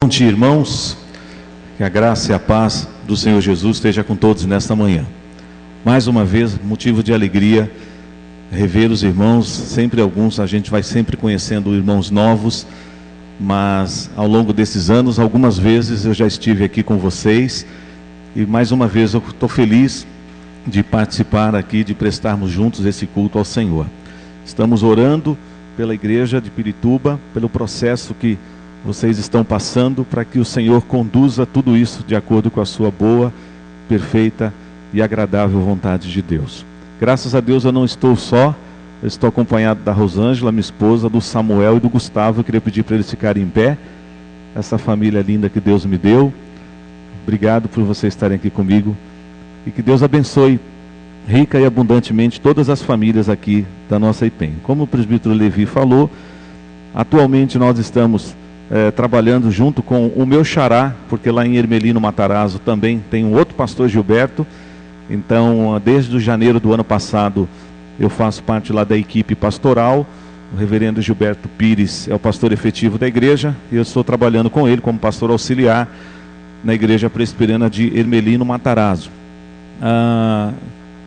Bom dia, irmãos, que a graça e a paz do Senhor Jesus esteja com todos nesta manhã. Mais uma vez, motivo de alegria rever os irmãos, sempre alguns, a gente vai sempre conhecendo irmãos novos, mas ao longo desses anos, algumas vezes eu já estive aqui com vocês, e mais uma vez eu estou feliz de participar aqui, de prestarmos juntos esse culto ao Senhor. Estamos orando pela igreja de Pirituba, pelo processo que vocês estão passando, para que o Senhor conduza tudo isso de acordo com a sua boa, perfeita e agradável vontade de Deus. Graças a Deus eu não estou só, eu estou acompanhado da Rosângela, minha esposa, do Samuel e do Gustavo. Eu queria pedir para eles ficarem em pé, essa família linda que Deus me deu. Obrigado por vocês estarem aqui comigo, e que Deus abençoe rica e abundantemente todas as famílias aqui da nossa IPEM. Como o presbítero Levi falou, atualmente nós estamos trabalhando junto com o meu xará, porque lá em Ermelino Matarazzo também tem um outro pastor, Gilberto. Então, desde janeiro do ano passado, eu faço parte lá da equipe pastoral. O reverendo Gilberto Pires é o pastor efetivo da igreja, e eu estou trabalhando com ele como pastor auxiliar na igreja presbiteriana de Ermelino Matarazzo.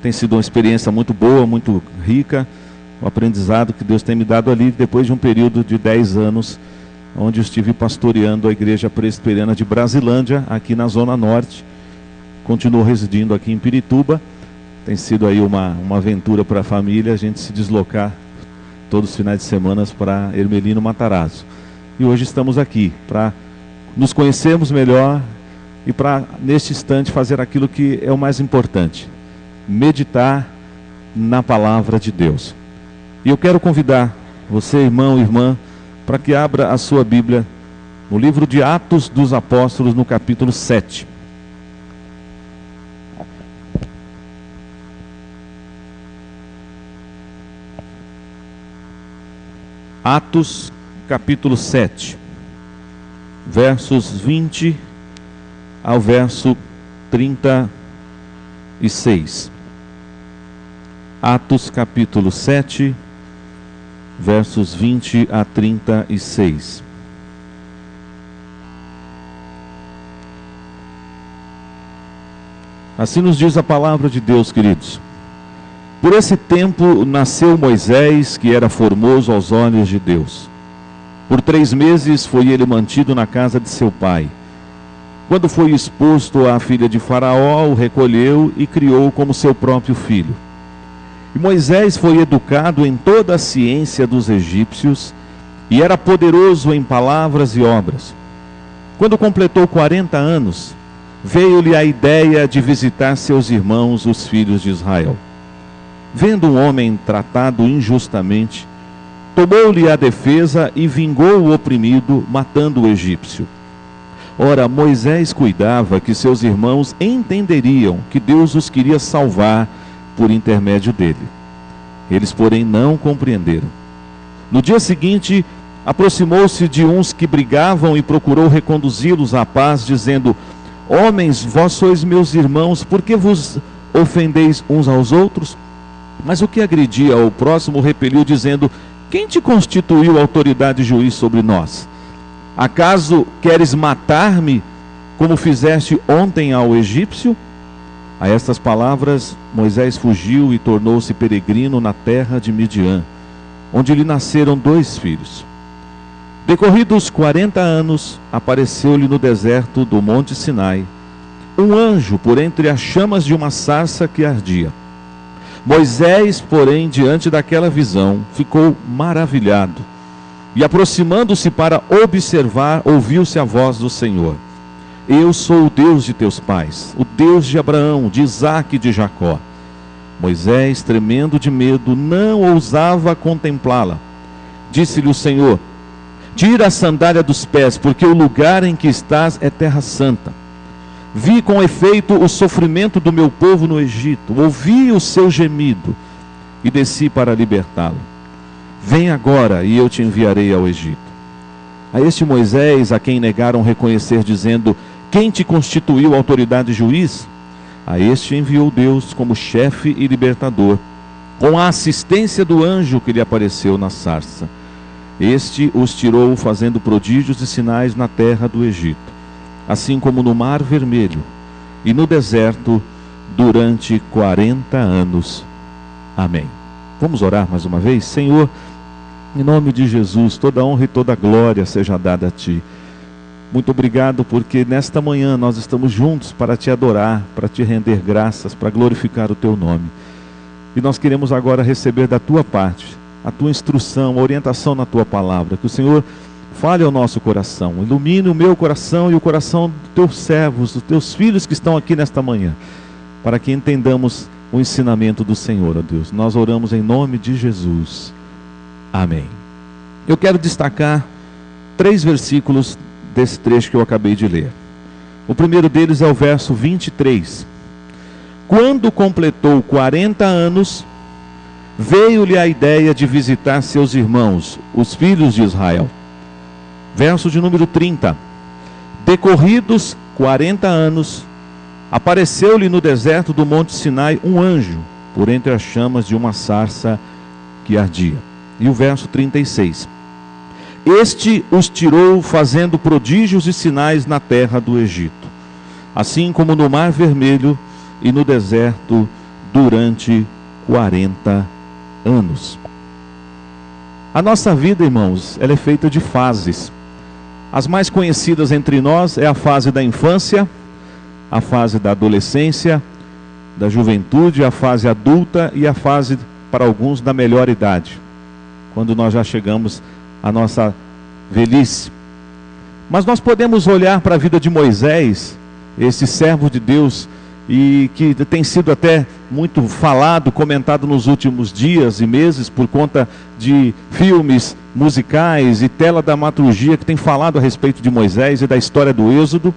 Tem sido uma experiência muito boa, muito rica, o aprendizado que Deus tem me dado ali, depois de um período de 10 anos, onde eu estive pastoreando a igreja presbiteriana de Brasilândia, aqui na Zona Norte. Continuo residindo aqui em Pirituba. Tem sido aí uma aventura para a família, a gente se deslocar todos os finais de semana para Ermelino Matarazzo. E hoje estamos aqui para nos conhecermos melhor e para, neste instante, fazer aquilo que é o mais importante: meditar na palavra de Deus. E eu quero convidar você, irmão e irmã, para que abra a sua Bíblia no livro de Atos dos Apóstolos, no capítulo 7. Atos, capítulo 7, versos 20 ao verso 36. Atos, capítulo 7, versos 20 a 36. Assim nos diz a palavra de Deus, queridos. Por esse tempo nasceu Moisés, que era formoso aos olhos de Deus. Por 3 meses foi ele mantido na casa de seu pai. Quando foi exposto à filha de Faraó, o recolheu e criou como seu próprio filho. E Moisés foi educado em toda a ciência dos egípcios e era poderoso em palavras e obras. Quando completou 40 anos, veio-lhe a ideia de visitar seus irmãos, os filhos de Israel. Vendo um homem tratado injustamente, tomou-lhe a defesa e vingou o oprimido, matando o egípcio. Ora, Moisés cuidava que seus irmãos entenderiam que Deus os queria salvar por intermédio dele. Eles, porém, não compreenderam. No dia seguinte, aproximou-se de uns que brigavam e procurou reconduzi-los à paz, dizendo: Homens, vós sois meus irmãos, por que vos ofendeis uns aos outros? Mas o que agredia ao próximo repeliu, dizendo: Quem te constituiu autoridade e juiz sobre nós? Acaso queres matar-me, como fizeste ontem ao egípcio? A estas palavras, Moisés fugiu e tornou-se peregrino na terra de Midian, onde lhe nasceram 2 filhos. Decorridos 40 anos, apareceu-lhe no deserto do monte Sinai um anjo por entre as chamas de uma sarça que ardia. Moisés, porém, diante daquela visão, ficou maravilhado, e aproximando-se para observar, ouviu-se a voz do Senhor: Eu sou o Deus de teus pais, o Deus de Abraão, de Isaque e de Jacó. Moisés, tremendo de medo, não ousava contemplá-la. Disse-lhe o Senhor: Tira a sandália dos pés, porque o lugar em que estás é terra santa. Vi com efeito o sofrimento do meu povo no Egito, ouvi o seu gemido e desci para libertá-lo. Vem agora e eu te enviarei ao Egito. A este Moisés, a quem negaram reconhecer, dizendo: Quem te constituiu autoridade e juiz? A este enviou Deus como chefe e libertador, com a assistência do anjo que lhe apareceu na sarça. Este os tirou fazendo prodígios e sinais na terra do Egito, assim como no Mar Vermelho e no deserto durante 40 anos. Amém. Vamos orar mais uma vez? Senhor, em nome de Jesus, toda honra e toda glória seja dada a Ti. Muito obrigado porque nesta manhã nós estamos juntos para Te adorar, para Te render graças, para glorificar o Teu nome. E nós queremos agora receber da Tua parte a Tua instrução, a orientação na Tua palavra. Que o Senhor fale ao nosso coração, ilumine o meu coração e o coração dos Teus servos, dos Teus filhos que estão aqui nesta manhã, para que entendamos o ensinamento do Senhor, ó Deus. Nós oramos em nome de Jesus. Amém. Eu quero destacar 3 versículos desse trecho que eu acabei de ler. O primeiro deles é o verso 23. Quando completou 40 anos, veio-lhe a ideia de visitar seus irmãos, os filhos de Israel. Verso de número 30. Decorridos 40 anos, apareceu-lhe no deserto do monte Sinai um anjo, por entre as chamas de uma sarça que ardia. E o verso 36. Este os tirou fazendo prodígios e sinais na terra do Egito, assim como no Mar Vermelho e no deserto durante 40 anos. A nossa vida, irmãos, ela é feita de fases. As mais conhecidas entre nós é a fase da infância, a fase da adolescência, da juventude, a fase adulta e a fase, para alguns, da melhor idade, quando nós já chegamos à nossa velhice. Mas nós podemos olhar para a vida de Moisés, esse servo de Deus, e que tem sido até muito falado, comentado nos últimos dias e meses, por conta de filmes musicais e teledramaturgia que tem falado a respeito de Moisés e da história do Êxodo.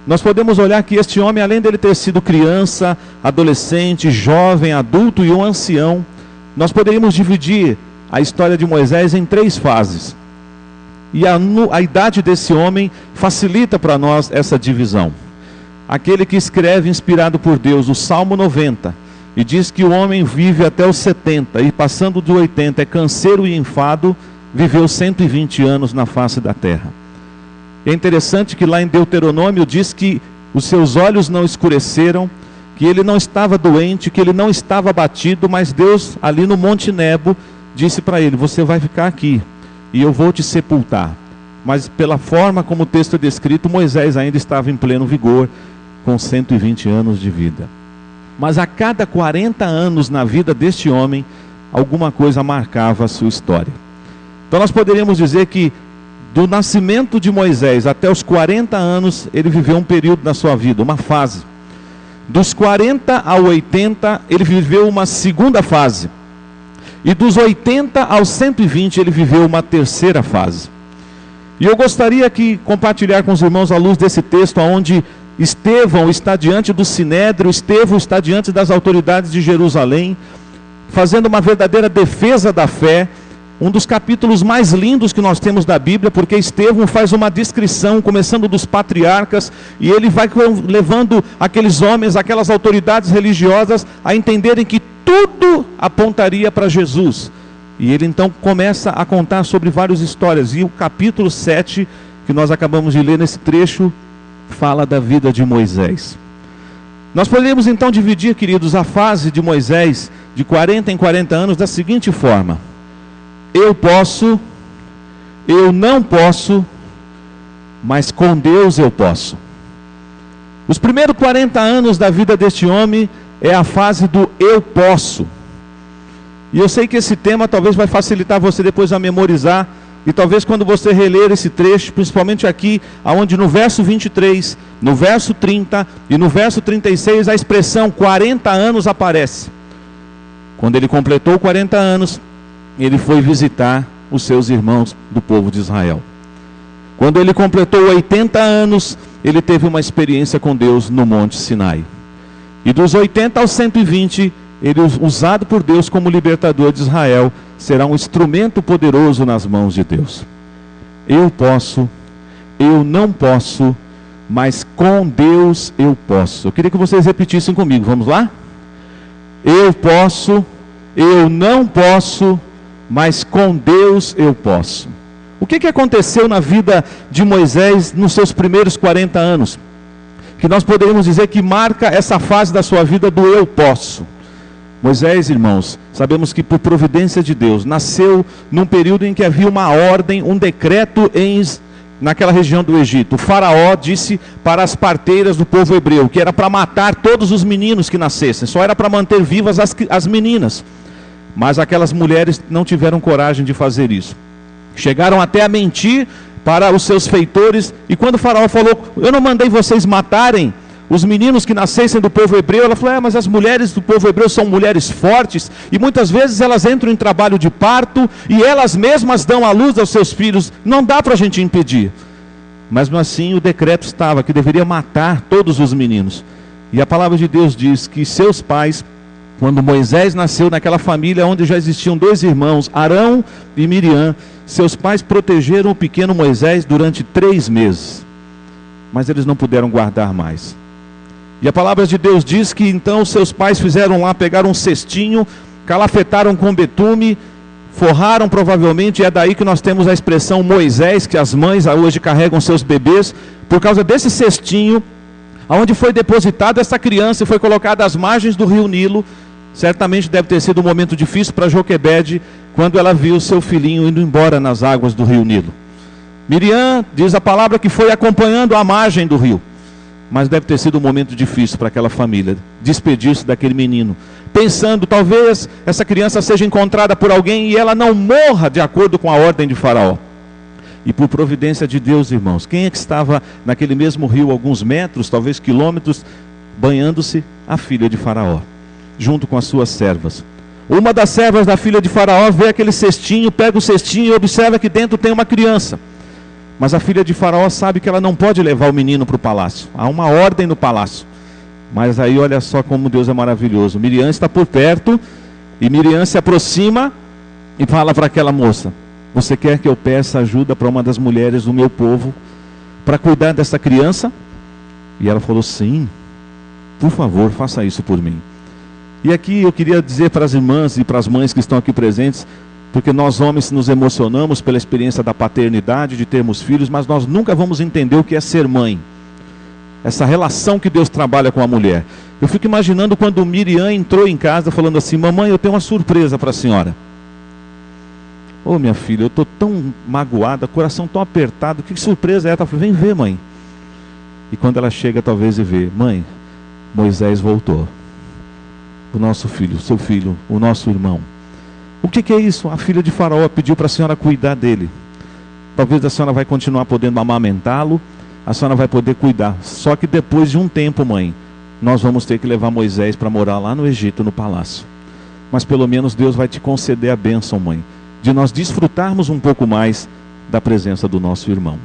Nós podemos olhar que este homem, além dele ter sido criança, adolescente, jovem, adulto e um ancião, nós poderíamos dividir a história de Moisés em 3 fases. E a idade desse homem facilita para nós essa divisão. Aquele que escreve, inspirado por Deus, o Salmo 90, e diz que o homem vive até os 70, e passando de 80 é canseiro e enfado, viveu 120 anos na face da terra. É interessante que lá em Deuteronômio diz que os seus olhos não escureceram, que ele não estava doente, que ele não estava abatido, mas Deus, ali no Monte Nebo, disse para ele: você vai ficar aqui, e eu vou te sepultar. Mas pela forma como o texto é descrito, Moisés ainda estava em pleno vigor, com 120 anos de vida. Mas a cada 40 anos na vida deste homem, alguma coisa marcava a sua história. Então nós poderíamos dizer que do nascimento de Moisés até os 40 anos, ele viveu um período na sua vida, uma fase. Dos 40 a 80, ele viveu uma segunda fase. E dos 80 aos 120, ele viveu uma terceira fase. E eu gostaria que compartilhar com os irmãos à luz desse texto, onde Estevão está diante do Sinédrio, Estevão está diante das autoridades de Jerusalém, fazendo uma verdadeira defesa da fé. Um dos capítulos mais lindos que nós temos da Bíblia, porque Estevão faz uma descrição, começando dos patriarcas, e ele vai levando aqueles homens, aquelas autoridades religiosas, a entenderem que tudo apontaria para Jesus. E ele então começa a contar sobre várias histórias, e o capítulo 7, que nós acabamos de ler nesse trecho, fala da vida de Moisés. Nós poderíamos então dividir, queridos, a fase de Moisés, de 40 em 40 anos, da seguinte forma: eu posso, eu não posso, mas com Deus eu posso. Os primeiros 40 anos da vida deste homem é a fase do eu posso. E eu sei que esse tema talvez vai facilitar você depois a memorizar, e talvez quando você reler esse trecho, principalmente aqui, onde no verso 23, no verso 30 e no verso 36, a expressão 40 anos aparece. Quando ele completou 40 anos, ele foi visitar os seus irmãos do povo de Israel. Quando ele completou 80 anos, ele teve uma experiência com Deus no Monte Sinai. E dos 80 aos 120, ele, usado por Deus como libertador de Israel, será um instrumento poderoso nas mãos de Deus. Eu posso, eu não posso, mas com Deus eu posso. Eu queria que vocês repetissem comigo, vamos lá? Eu posso, eu não posso, mas com Deus eu posso. O que aconteceu na vida de Moisés nos seus primeiros 40 anos? Que nós poderíamos dizer que marca essa fase da sua vida do eu posso. Moisés, irmãos, sabemos que por providência de Deus, nasceu num período em que havia uma ordem, um decreto naquela região do Egito. O faraó disse para as parteiras do povo hebreu que era para matar todos os meninos que nascessem, só era para manter vivas as meninas. Mas aquelas mulheres não tiveram coragem de fazer isso. Chegaram até a mentir para os seus feitores, e quando o faraó falou, eu não mandei vocês matarem os meninos que nascessem do povo hebreu, ela falou, mas as mulheres do povo hebreu são mulheres fortes, e muitas vezes elas entram em trabalho de parto, e elas mesmas dão à luz aos seus filhos, não dá para a gente impedir. Mas assim o decreto estava, que deveria matar todos os meninos. E a palavra de Deus diz que seus pais, quando Moisés nasceu naquela família onde já existiam 2 irmãos, Arão e Miriam, seus pais protegeram o pequeno Moisés durante 3 meses. Mas eles não puderam guardar mais. E a palavra de Deus diz que então seus pais fizeram lá, pegaram um cestinho, calafetaram com betume, forraram provavelmente, e é daí que nós temos a expressão Moisés, que as mães hoje carregam seus bebês, por causa desse cestinho, onde foi depositada essa criança e foi colocada às margens do rio Nilo. Certamente deve ter sido um momento difícil para Joquebede, quando ela viu seu filhinho indo embora nas águas do rio Nilo. Miriam, diz a palavra, que foi acompanhando a margem do rio. Mas deve ter sido um momento difícil para aquela família, despedir-se daquele menino, pensando, talvez essa criança seja encontrada por alguém e ela não morra de acordo com a ordem de Faraó. E por providência de Deus, irmãos, quem é que estava naquele mesmo rio, alguns metros, talvez quilômetros, banhando-se? A filha de Faraó, junto com as suas servas. Uma das servas da filha de Faraó vê aquele cestinho, pega o cestinho e observa que dentro tem uma criança. Mas a filha de Faraó sabe que ela não pode levar o menino para o palácio. Há uma ordem no palácio. Mas aí olha só como Deus é maravilhoso. Miriam está por perto, e Miriam se aproxima e fala para aquela moça, você quer que eu peça ajuda para uma das mulheres do meu povo para cuidar dessa criança? E ela falou, sim, por favor, faça isso por mim. E aqui eu queria dizer para as irmãs e para as mães que estão aqui presentes, porque nós homens nos emocionamos pela experiência da paternidade, de termos filhos, mas nós nunca vamos entender o que é ser mãe. Essa relação que Deus trabalha com a mulher. Eu fico imaginando quando Miriam entrou em casa falando assim, mamãe, eu tenho uma surpresa para a senhora. Ô minha filha, eu estou tão magoada, coração tão apertado, que surpresa é essa? Ela falou, vem ver, mãe. E quando ela chega talvez e vê, mãe, Moisés voltou. O nosso filho, o seu filho, o nosso irmão. O que é isso? A filha de Faraó pediu para a senhora cuidar dele. Talvez a senhora vai continuar podendo amamentá-lo, a senhora vai poder cuidar. Só que depois de um tempo, mãe, nós vamos ter que levar Moisés para morar lá no Egito, no palácio. Mas pelo menos Deus vai te conceder a bênção, mãe, de nós desfrutarmos um pouco mais da presença do nosso irmão.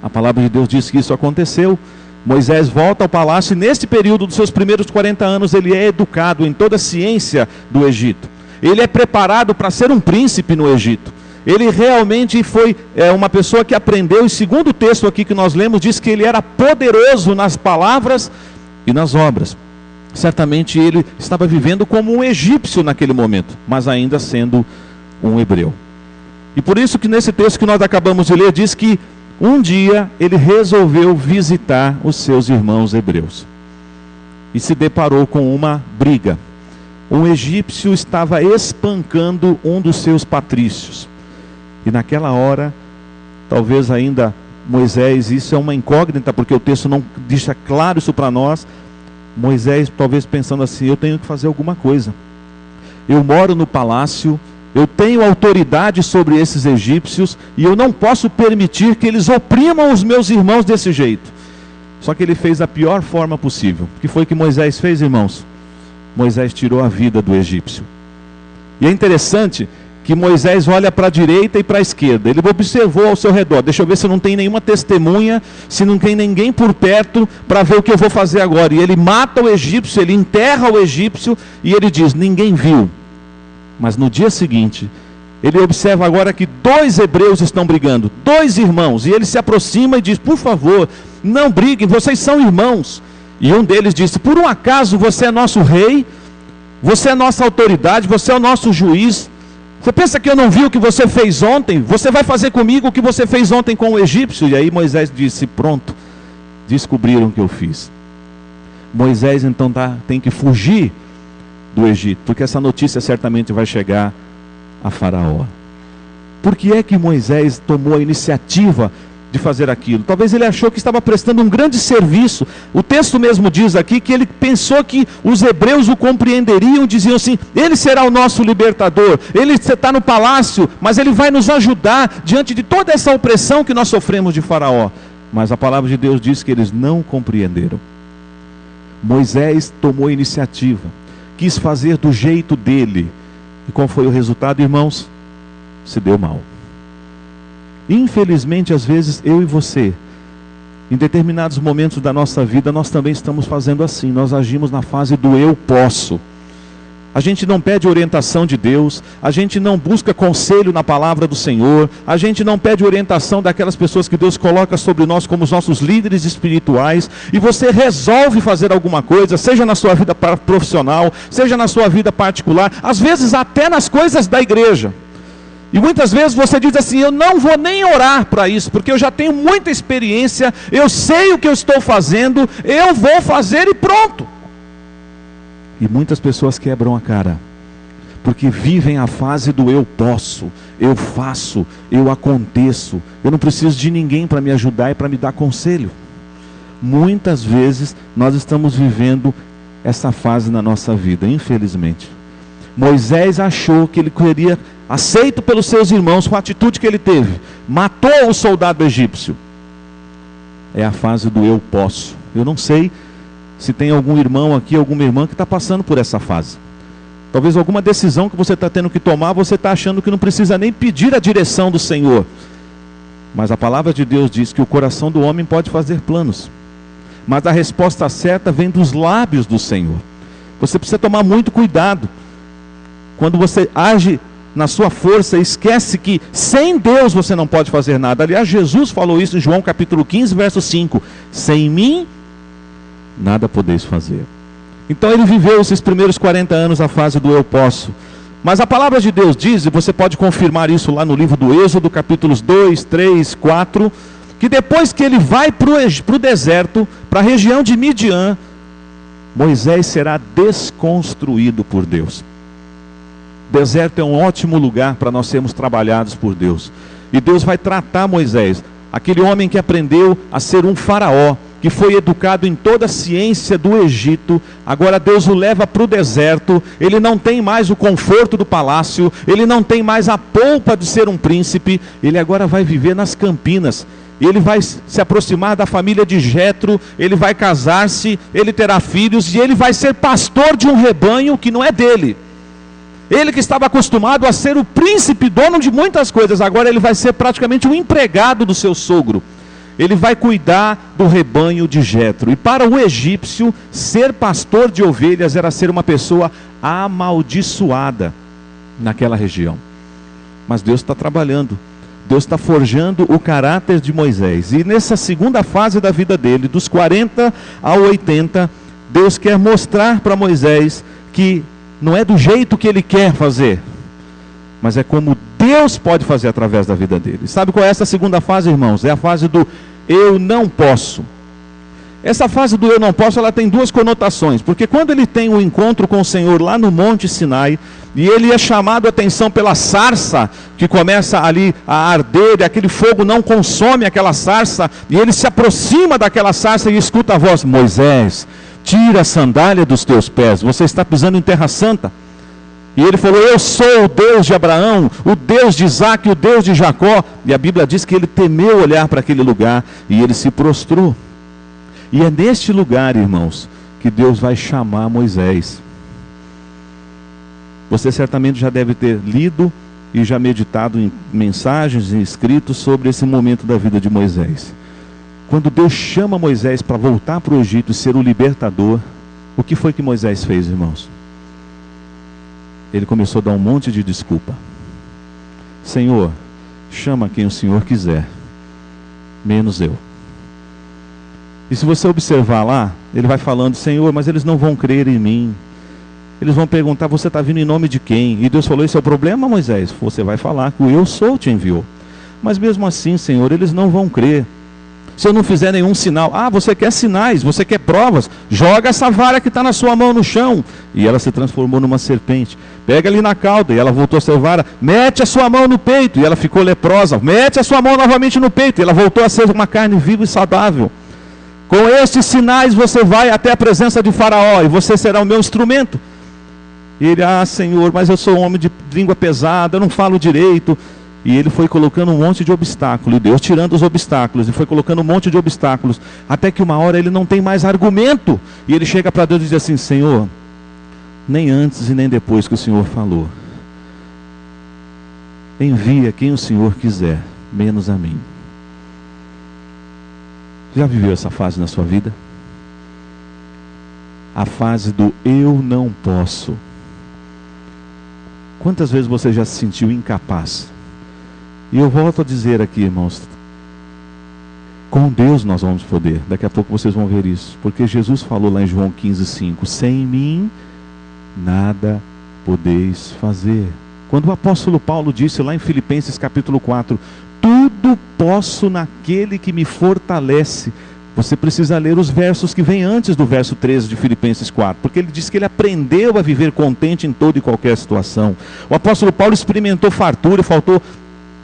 A palavra de Deus diz que isso aconteceu. Moisés volta ao palácio e neste período dos seus primeiros 40 anos ele é educado em toda a ciência do Egito. Ele é preparado para ser um príncipe no Egito. Ele realmente foi uma pessoa que aprendeu, e segundo o texto aqui que nós lemos, diz que ele era poderoso nas palavras e nas obras. Certamente ele estava vivendo como um egípcio naquele momento, mas ainda sendo um hebreu. E por isso que nesse texto que nós acabamos de ler, diz que um dia ele resolveu visitar os seus irmãos hebreus. E se deparou com uma briga. Um egípcio estava espancando um dos seus patrícios. E naquela hora, talvez ainda Moisés, isso é uma incógnita, porque o texto não deixa claro isso para nós. Moisés talvez pensando assim, eu tenho que fazer alguma coisa. Eu moro no palácio, eu tenho autoridade sobre esses egípcios, e eu não posso permitir que eles oprimam os meus irmãos desse jeito. Só que ele fez a pior forma possível. O que foi que Moisés fez, irmãos? Moisés tirou a vida do egípcio. E é interessante que Moisés olha para a direita e para a esquerda. Ele observou ao seu redor. Deixa eu ver se não tem nenhuma testemunha, se não tem ninguém por perto para ver o que eu vou fazer agora. E ele mata o egípcio, ele enterra o egípcio e ele diz, ninguém viu. Mas no dia seguinte, ele observa agora que 2 hebreus estão brigando, 2 irmãos. E ele se aproxima e diz, por favor, não briguem, vocês são irmãos. E um deles disse, por um acaso você é nosso rei? Você é nossa autoridade, você é o nosso juiz? Você pensa que eu não vi o que você fez ontem? Você vai fazer comigo o que você fez ontem com o egípcio? E aí Moisés disse, pronto, descobriram o que eu fiz. Moisés então tem que fugir do Egito, porque essa notícia certamente vai chegar a Faraó. Por que é que Moisés tomou a iniciativa de fazer aquilo? Talvez ele achou que estava prestando um grande serviço. O texto mesmo diz aqui que ele pensou que os hebreus o compreenderiam, diziam assim, ele será o nosso libertador, ele está no palácio, mas ele vai nos ajudar diante de toda essa opressão que nós sofremos de Faraó. Mas a palavra de Deus diz que eles não compreenderam. Moisés tomou a iniciativa, quis fazer do jeito dele. E qual foi o resultado, irmãos? Se deu mal. Infelizmente, às vezes, eu e você, em determinados momentos da nossa vida, nós também estamos fazendo assim. Nós agimos na fase do eu posso. A gente não pede orientação de Deus, a gente não busca conselho na palavra do Senhor, a gente não pede orientação daquelas pessoas que Deus coloca sobre nós como os nossos líderes espirituais, e você resolve fazer alguma coisa, seja na sua vida profissional, seja na sua vida particular, às vezes até nas coisas da igreja. E muitas vezes você diz assim, eu não vou nem orar para isso, porque eu já tenho muita experiência, eu sei o que eu estou fazendo, eu vou fazer e pronto. E muitas pessoas quebram a cara, porque vivem a fase do eu posso, eu faço, eu aconteço, eu não preciso de ninguém para me ajudar e para me dar conselho. Muitas vezes nós estamos vivendo essa fase na nossa vida, infelizmente. Moisés achou que ele seria aceito pelos seus irmãos com a atitude que ele teve, matou o soldado egípcio. É a fase do eu posso. Eu não sei se tem algum irmão aqui, alguma irmã que está passando por essa fase. Talvez alguma decisão que você está tendo que tomar, você está achando que não precisa nem pedir a direção do Senhor. Mas a palavra de Deus diz que o coração do homem pode fazer planos, mas a resposta certa vem dos lábios do Senhor. Você precisa tomar muito cuidado. Quando você age na sua força, esquece que sem Deus você não pode fazer nada. Aliás, Jesus falou isso em João capítulo 15, verso 5. Sem mim, nada podeis fazer. Então ele viveu esses primeiros 40 anos a fase do eu posso. Mas a palavra de Deus diz, e você pode confirmar isso lá no livro do Êxodo, capítulos 2, 3, 4, que depois que ele vai para o deserto, para a região de Midian, Moisés será desconstruído por Deus. Deserto é um ótimo lugar para nós sermos trabalhados por Deus. E Deus vai tratar Moisés, aquele homem que aprendeu a ser um faraó, que foi educado em toda a ciência do Egito. Agora Deus o leva para o deserto. Ele não tem mais o conforto do palácio, ele não tem mais a polpa de ser um príncipe. Ele agora vai viver nas campinas. Ele vai se aproximar da família de Jetro, ele vai casar-se, ele terá filhos, e ele vai ser pastor de um rebanho que não é dele. Ele que estava acostumado a ser o príncipe, dono de muitas coisas, agora ele vai ser praticamente um empregado do seu sogro. Ele vai cuidar do rebanho de Jetro. E para o egípcio, ser pastor de ovelhas era ser uma pessoa amaldiçoada naquela região. Mas Deus está trabalhando, Deus está forjando o caráter de Moisés. E nessa segunda fase da vida dele, dos 40 a 80, Deus quer mostrar para Moisés que não é do jeito que ele quer fazer, mas é como Deus pode fazer através da vida dele. Sabe qual é essa segunda fase, irmãos? É a fase do eu não posso. Essa fase do eu não posso, ela tem duas conotações, porque quando ele tem o encontro com o Senhor lá no Monte Sinai, e ele é chamado a atenção pela sarça, que começa ali a arder, e aquele fogo não consome aquela sarça, e ele se aproxima daquela sarça e escuta a voz: Moisés, tira a sandália dos teus pés, você está pisando em terra santa. E ele falou: eu sou o Deus de Abraão, o Deus de Isaac, o Deus de Jacó. E a Bíblia diz que ele temeu olhar para aquele lugar, e ele se prostrou. E é neste lugar, irmãos, que Deus vai chamar Moisés. Você certamente já deve ter lido e já meditado em mensagens e escritos sobre esse momento da vida de Moisés. Quando Deus chama Moisés para voltar para o Egito e ser o libertador, o que foi que Moisés fez, irmãos? Ele começou a dar um monte de desculpa. Senhor, chama quem o Senhor quiser, menos eu. E se você observar lá, ele vai falando: Senhor, mas eles não vão crer em mim. eles vão perguntar, você está vindo em nome de quem? E Deus falou, esse é o problema, Moisés? Você vai falar que o eu sou te enviou. Mas mesmo assim, Senhor, eles não vão crer. Se eu não fizer nenhum sinal, você quer sinais, você quer provas, joga essa vara que está na sua mão no chão. E ela se transformou numa serpente. Pega ali na cauda, e ela voltou a ser vara. Mete a sua mão no peito, e ela ficou leprosa. Mete a sua mão novamente no peito, e ela voltou a ser uma carne viva e saudável. Com estes sinais você vai até a presença de Faraó, e você será o meu instrumento. E ele, Senhor, mas eu sou um homem de língua pesada, eu não falo direito. E ele foi colocando um monte de obstáculos, e Deus tirando os obstáculos, e foi colocando um monte de obstáculos, até que uma hora ele não tem mais argumento, e ele chega para Deus e diz assim, Senhor, nem antes e nem depois que o Senhor falou, envia quem o Senhor quiser, menos a mim. Já viveu essa fase na sua vida? A fase do eu não posso. Quantas vezes você já se sentiu incapaz? E eu volto a dizer aqui, irmãos, com Deus nós vamos poder. Daqui a pouco vocês vão ver isso. Porque Jesus falou lá em João 15,5, sem mim nada podeis fazer. Quando o apóstolo Paulo disse lá em Filipenses capítulo 4, tudo posso naquele que me fortalece. Você precisa ler os versos que vêm antes do verso 13 de Filipenses 4, porque ele diz que ele aprendeu a viver contente em toda e qualquer situação. O apóstolo Paulo experimentou fartura,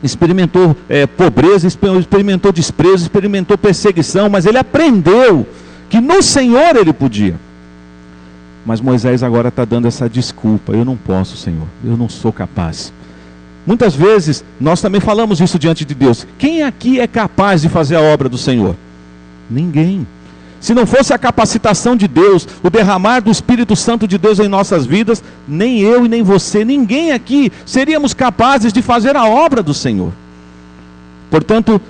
experimentou pobreza, experimentou desprezo, experimentou perseguição, mas ele aprendeu que no Senhor ele podia. Mas Moisés agora está dando essa desculpa, eu não posso, Senhor, eu não sou capaz. Muitas vezes nós também falamos isso diante de Deus. Quem aqui é capaz de fazer a obra do Senhor? Ninguém. Se não fosse a capacitação de Deus, o derramar do Espírito Santo de Deus em nossas vidas, nem eu e nem você, ninguém aqui seríamos capazes de fazer a obra do Senhor. Portanto,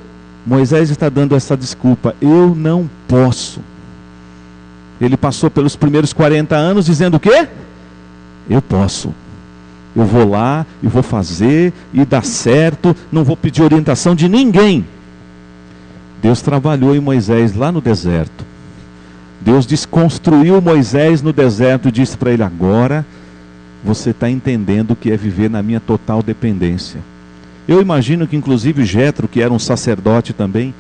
Moisés está dando essa desculpa, eu não posso. Ele passou pelos primeiros 40 anos dizendo o quê? Eu posso. Eu vou lá e vou fazer e dá certo, não vou pedir orientação de ninguém. Deus trabalhou em Moisés lá no deserto. Deus desconstruiu Moisés no deserto e disse para ele, agora você está entendendo o que é viver na minha total dependência. Eu imagino que inclusive Jetro, que era um sacerdote também,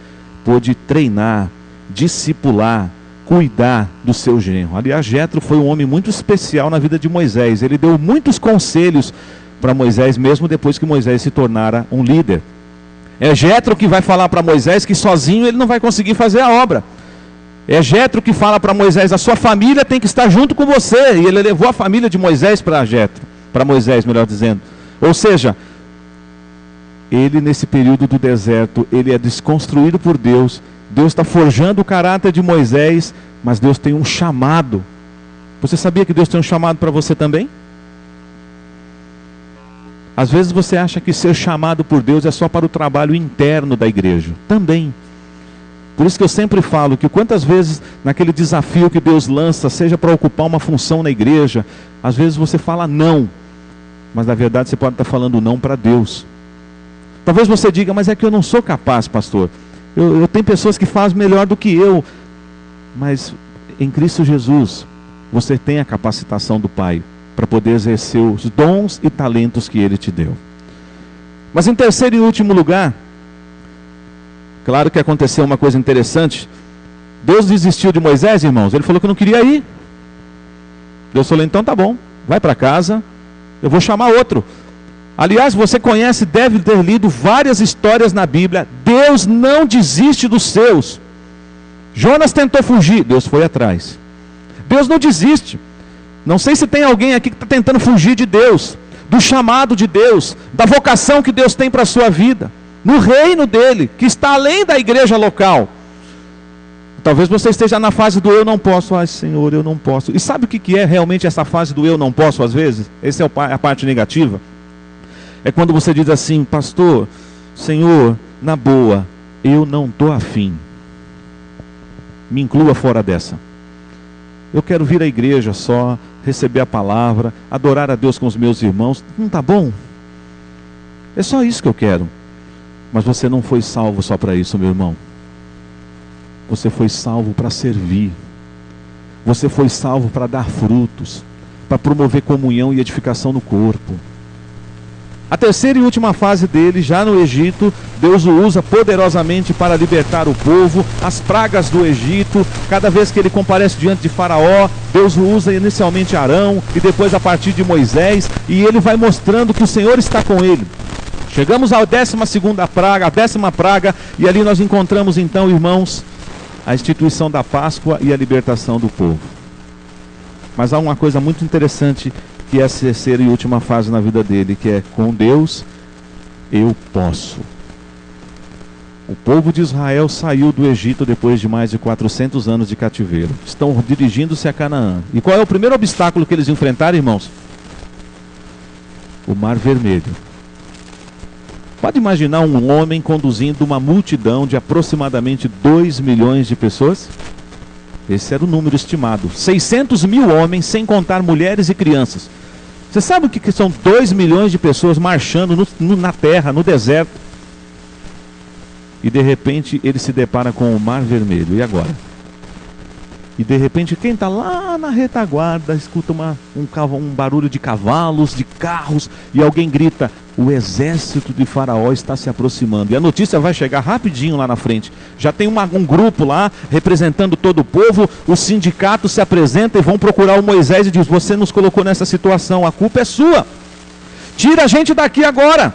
pôde treinar, discipular, cuidar do seu genro. Aliás, Jetro foi um homem muito especial na vida de Moisés. Ele deu muitos conselhos para Moisés, mesmo depois que Moisés se tornara um líder. É Jetro que vai falar para Moisés que sozinho ele não vai conseguir fazer a obra. É Jetro que fala para Moisés, a sua família tem que estar junto com você. E ele levou a família de Moisés para Jetro, para Moisés, melhor dizendo. Ou seja, ele nesse período do deserto, ele é desconstruído por Deus. Deus está forjando o caráter de Moisés, mas Deus tem um chamado. Você sabia que Deus tem um chamado para você também? Às vezes você acha que ser chamado por Deus é só para o trabalho interno da igreja. Também. Por isso que eu sempre falo que quantas vezes naquele desafio que Deus lança, seja para ocupar uma função na igreja, às vezes você fala não, mas na verdade você pode estar falando não para Deus. Talvez você diga, mas é que eu não sou capaz, pastor. Eu tenho pessoas que fazem melhor do que eu. Mas em Cristo Jesus, você tem a capacitação do Pai para poder exercer os dons e talentos que Ele te deu. Mas em terceiro e último lugar, claro que aconteceu uma coisa interessante. Deus desistiu de Moisés, irmãos. Ele falou que não queria ir. Deus falou, então tá bom, vai para casa, eu vou chamar outro. Aliás, você conhece, deve ter lido várias histórias na Bíblia. Deus não desiste dos seus. Jonas tentou fugir, Deus foi atrás. Deus não desiste. Não sei se tem alguém aqui que está tentando fugir de Deus, do chamado de Deus, da vocação que Deus tem para a sua vida, no reino dele, que está além da igreja local. Talvez você esteja na fase do eu não posso. Ai, Senhor, eu não posso. E sabe o que é realmente essa fase do eu não posso às vezes? Essa é a parte negativa. É quando você diz assim, pastor, Senhor, na boa, eu não estou afim. Me inclua fora dessa. Eu quero vir à igreja só, receber a palavra, adorar a Deus com os meus irmãos. Não tá bom? É só isso que eu quero. Mas você não foi salvo só para isso, meu irmão. Você foi salvo para servir. Você foi salvo para dar frutos. para promover comunhão e edificação no corpo. A terceira e última fase dele, já no Egito, Deus o usa poderosamente para libertar o povo, as pragas do Egito. Cada vez que ele comparece diante de Faraó, Deus o usa inicialmente Arão e depois a partir de Moisés, e ele vai mostrando que o Senhor está com ele. Chegamos à 12ª praga, a 10ª praga, e ali nós encontramos então, irmãos, a instituição da Páscoa e a libertação do povo. Mas há uma coisa muito interessante, que é a terceira e última fase na vida dele, que é: com Deus eu posso. O povo de Israel saiu do Egito depois de mais de 400 anos de cativeiro. Estão dirigindo-se a Canaã. E qual é o primeiro obstáculo que eles enfrentaram, irmãos? O Mar Vermelho. Pode imaginar um homem conduzindo uma multidão de aproximadamente 2 milhões de pessoas? Esse era o número estimado. 600 mil homens, sem contar mulheres e crianças. Você sabe o que são 2 milhões de pessoas marchando na terra, no deserto? E de repente ele se depara com o Mar Vermelho. E agora? E de repente quem está lá na retaguarda escuta um barulho de cavalos, de carros, e alguém grita: o exército de Faraó está se aproximando. E a notícia vai chegar rapidinho lá na frente. Já tem um grupo lá representando todo o povo. O sindicato se apresenta e vão procurar o Moisés e diz: você nos colocou nessa situação, a culpa é sua, tira a gente daqui agora.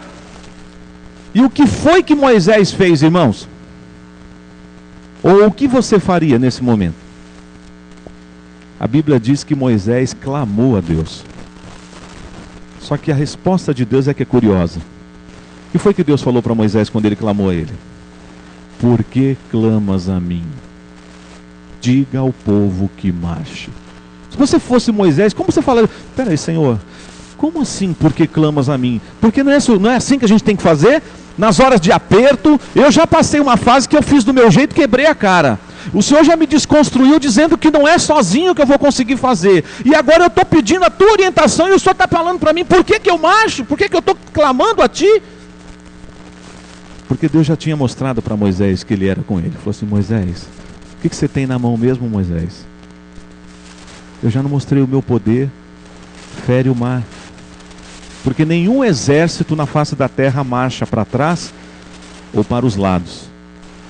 E o que foi que Moisés fez, irmãos? Ou o que você faria nesse momento? A Bíblia diz que Moisés clamou a Deus. Só que a resposta de Deus é que é curiosa. O que foi que Deus falou para Moisés quando ele clamou a ele? Por que clamas a mim? Diga ao povo que marche. Se você fosse Moisés, como você falaria? Peraí, Senhor, como assim por que clamas a mim? Porque não é assim que a gente tem que fazer? Nas horas de aperto, eu já passei uma fase que eu fiz do meu jeito, quebrei a cara. O Senhor já me desconstruiu dizendo que não é sozinho que eu vou conseguir fazer. E agora eu estou pedindo a tua orientação e o Senhor está falando para mim: por que eu marcho? Por que eu estou clamando a ti? Porque Deus já tinha mostrado para Moisés que ele era com ele. Ele falou assim: Moisés, o que você tem na mão mesmo, Moisés? Eu já não mostrei o meu poder. Fere o mar. Porque nenhum exército na face da terra marcha para trás ou para os lados.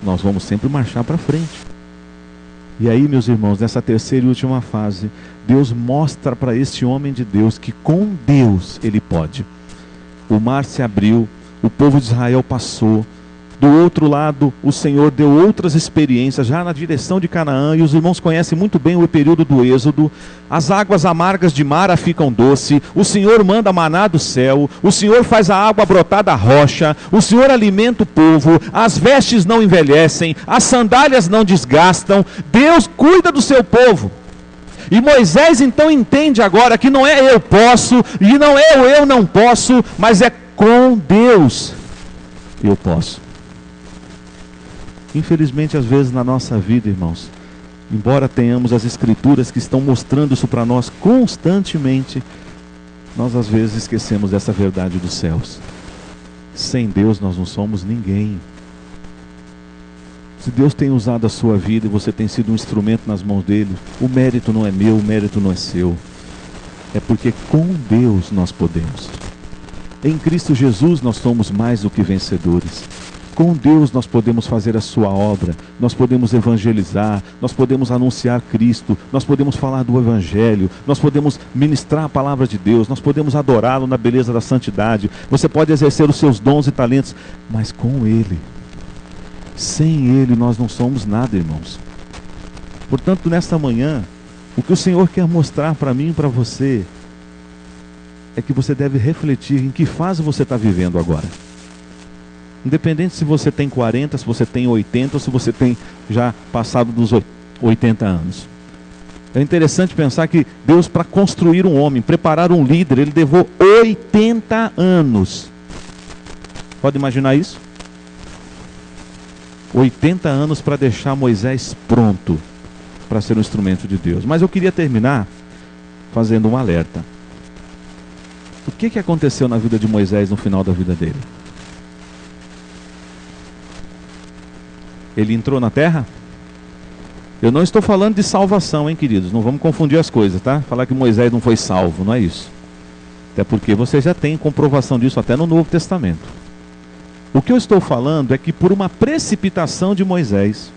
Nós vamos sempre marchar para frente. E aí, meus irmãos, nessa terceira e última fase, Deus mostra para este homem de Deus que com Deus ele pode. O mar se abriu, o povo de Israel passou. Do outro lado, o Senhor deu outras experiências, já na direção de Canaã, e os irmãos conhecem muito bem o período do Êxodo. As águas amargas de Mara ficam doce, o Senhor manda maná do céu, o Senhor faz a água brotar da rocha, o Senhor alimenta o povo, as vestes não envelhecem, as sandálias não desgastam, Deus cuida do seu povo. E Moisés então entende agora que não é eu posso, e não é o eu não posso, mas é com Deus eu posso. Infelizmente, às vezes na nossa vida, irmãos, embora tenhamos as escrituras que estão mostrando isso para nós constantemente, nós às vezes esquecemos dessa verdade dos céus. Sem Deus nós não somos ninguém. Se Deus tem usado a sua vida e você tem sido um instrumento nas mãos dele, o mérito não é meu, o mérito não é seu. É porque com Deus nós podemos. Em Cristo Jesus nós somos mais do que vencedores. Com Deus nós podemos fazer a sua obra, nós podemos evangelizar, nós podemos anunciar Cristo, nós podemos falar do Evangelho, nós podemos ministrar a palavra de Deus, nós podemos adorá-lo na beleza da santidade. Você pode exercer os seus dons e talentos, mas com Ele. Sem Ele nós não somos nada, irmãos. Portanto, nesta manhã, o que o Senhor quer mostrar para mim e para você é que você deve refletir em que fase você está vivendo agora. Independente se você tem 40, se você tem 80 ou se você tem já passado dos 80 anos. É interessante pensar que Deus, para construir um homem, preparar um líder, Ele levou 80 anos. Pode imaginar isso? 80 anos para deixar Moisés pronto para ser um instrumento de Deus. Mas eu queria terminar fazendo um alerta. O que aconteceu na vida de Moisés no final da vida dele? Ele entrou na terra? Eu não estou falando de salvação, hein, queridos? Não vamos confundir as coisas, tá? Falar que Moisés não foi salvo, não é isso. Até porque você já tem comprovação disso até no Novo Testamento. O que eu estou falando é que por uma precipitação de Moisés,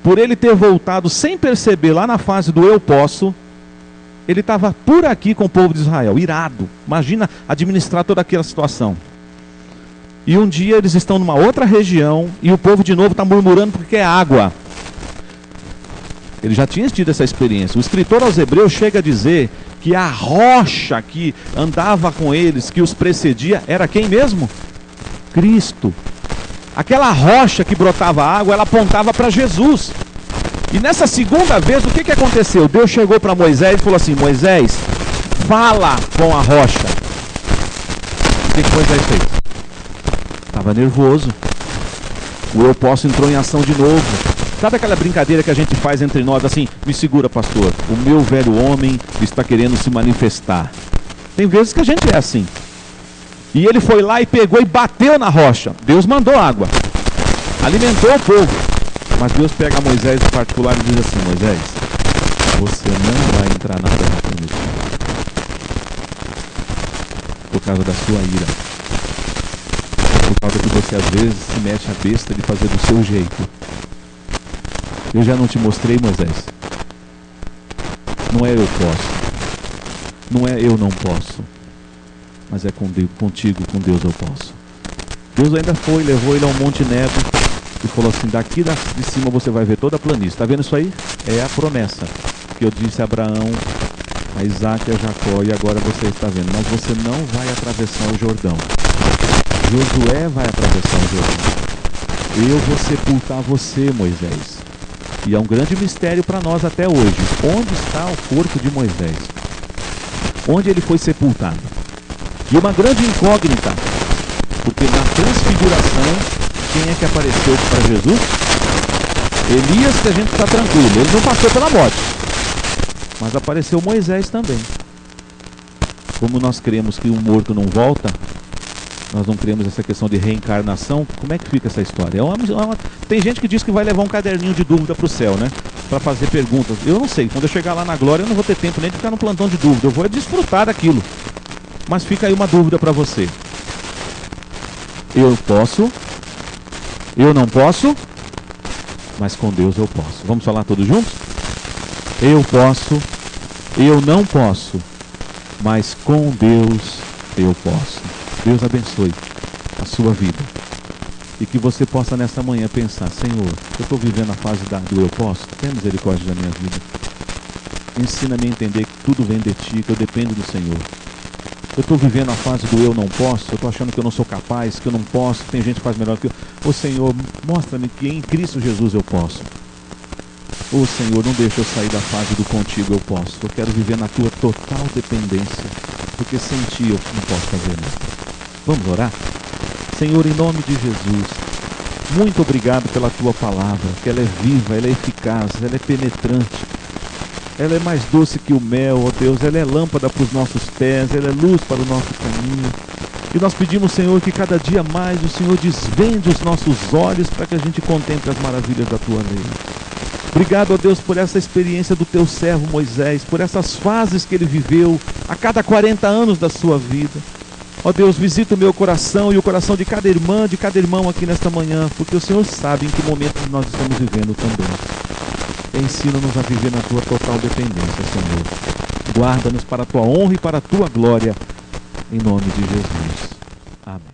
por ele ter voltado sem perceber lá na fase do eu posso, ele estava por aqui com o povo de Israel, irado. Imagina administrar toda aquela situação. E um dia eles estão numa outra região e o povo de novo está murmurando porque quer água. Ele já tinha tido essa experiência. O escritor aos Hebreus chega a dizer que a rocha que andava com eles, que os precedia, era quem mesmo? Cristo. Aquela rocha que brotava água, ela apontava para Jesus. E nessa segunda vez, o que aconteceu? Deus chegou para Moisés e falou assim: Moisés, fala com a rocha. O que Moisés fez? Estava nervoso. O eu posso entrou em ação de novo. Sabe aquela brincadeira que a gente faz entre nós assim? Me segura, pastor, o meu velho homem está querendo se manifestar. Tem vezes que a gente é assim. E ele foi lá e pegou e bateu na rocha. Deus mandou água, alimentou o povo. Mas Deus pega Moisés em particular e diz assim: Moisés, você não vai entrar na terra prometida por causa da sua ira, por causa que você às vezes se mete a besta de fazer do seu jeito. Eu já não te mostrei, Moisés. Não é eu posso, não é eu não posso, mas é contigo, com Deus eu posso. Deus ainda foi, levou ele ao Monte Nebo e falou assim: daqui de cima você vai ver toda a planície. Está vendo isso aí? É a promessa que eu disse a Abraão, a Isaac e a Jacó, e agora você está vendo. Mas você não vai atravessar o Jordão. Josué vai atravessar o Jordão. Eu vou sepultar você, Moisés. E é um grande mistério para nós até hoje. Onde está o corpo de Moisés? Onde ele foi sepultado? E uma grande incógnita, porque na transfiguração, quem é que apareceu para Jesus? Elias, que a gente está tranquilo, ele não passou pela morte, mas apareceu Moisés também. Como nós cremos que um morto não volta, nós não cremos essa questão de reencarnação. Como é que fica essa história? Tem gente que diz que vai levar um caderninho de dúvida para o céu, né? Para fazer perguntas. Eu não sei, quando eu chegar lá na glória eu não vou ter tempo nem de ficar no plantão de dúvida, eu vou desfrutar daquilo. Mas fica aí uma dúvida para você. Eu posso, eu não posso, mas com Deus eu posso. Vamos falar todos juntos? Eu posso, eu não posso, mas com Deus eu posso. Deus abençoe a sua vida. E que você possa nessa manhã pensar: Senhor, eu estou vivendo a fase do eu posso? Tenha misericórdia da minha vida. Ensina-me a entender que tudo vem de Ti, que eu dependo do Senhor. Eu estou vivendo a fase do eu não posso, eu estou achando que eu não sou capaz, que eu não posso, que tem gente que faz melhor que eu. Ô Senhor, mostra-me que em Cristo Jesus eu posso. Ô Senhor, não deixe eu sair da fase do contigo eu posso. Eu quero viver na Tua total dependência, porque sem Ti eu não posso fazer nada. Vamos orar? Senhor, em nome de Jesus, muito obrigado pela Tua palavra, que ela é viva, ela é eficaz, ela é penetrante. Ela é mais doce que o mel, ó Deus. Ela é lâmpada para os nossos pés, ela é luz para o nosso caminho. E nós pedimos, Senhor, que cada dia mais o Senhor desvende os nossos olhos para que a gente contemple as maravilhas da Tua lei. Obrigado, ó Deus, por essa experiência do Teu servo Moisés, por essas fases que ele viveu a cada 40 anos da sua vida. Ó Deus, visita o meu coração e o coração de cada irmã, de cada irmão aqui nesta manhã, porque o Senhor sabe em que momento nós estamos vivendo também. Ensina-nos a viver na Tua total dependência, Senhor. Guarda-nos para a Tua honra e para a Tua glória, em nome de Jesus. Amém.